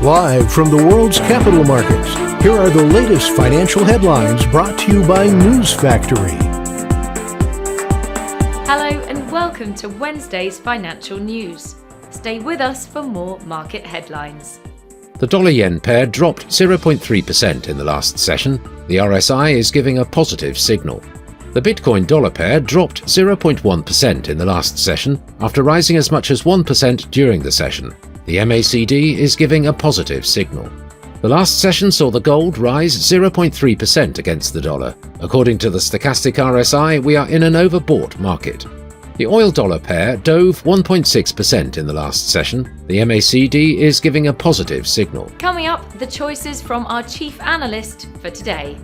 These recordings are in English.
Live from the world's capital markets, here are the latest financial headlines brought to you by News Factory. Hello and welcome to Wednesday's financial news. Stay with us for more market headlines. The dollar-yen pair dropped 0.3% in the last session. The RSI is giving a positive signal. The Bitcoin-dollar pair dropped 0.1% in the last session after rising as much as 1% during the session. The MACD is giving a positive signal. The last session saw the gold rise 0.3% against the dollar. According to the stochastic RSI, we are in an overbought market. The oil-dollar pair dove 1.6% in the last session. The MACD is giving a positive signal. Coming up, the choices from our chief analyst for today.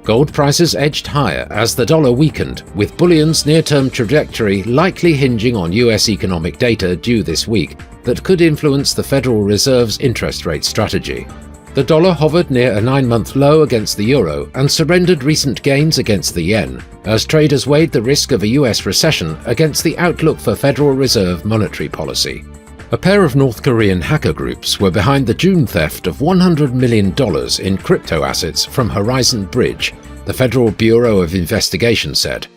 Gold prices edged higher as the dollar weakened, with bullion's near-term trajectory likely hinging on US economic data due this week that could influence the Federal Reserve's interest rate strategy. The dollar hovered near a 9-month low against the euro and surrendered recent gains against the yen, as traders weighed the risk of a US recession against the outlook for Federal Reserve monetary policy. A pair of North Korean hacker groups were behind the June theft of $100 million in crypto assets from Horizon Bridge, the Federal Bureau of Investigation said.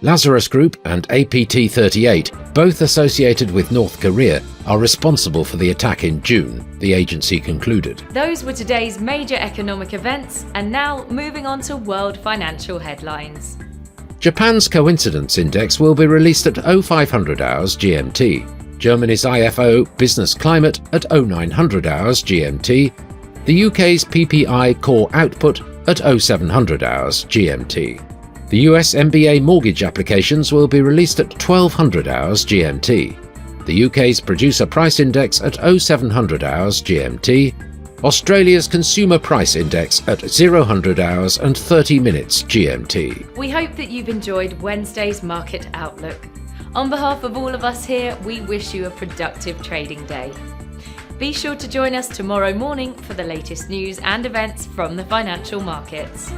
Lazarus Group and APT38, both associated with North Korea, are responsible for the attack in June, the agency concluded. Those were today's major economic events, and now moving on to world financial headlines. Japan's coincidence index will be released at 0500 hours GMT. Germany's IFO business climate at 0900 hours GMT, the UK's PPI core output at 0700 hours GMT. The US MBA mortgage applications will be released at 1200 hours GMT. The UK's producer price index at 0700 hours GMT. Australia's consumer price index at 0000 hours and 30 minutes GMT. We hope that you've enjoyed Wednesday's market outlook. On behalf of all of us here, we wish you a productive trading day. Be sure to join us tomorrow morning for the latest news and events from the financial markets.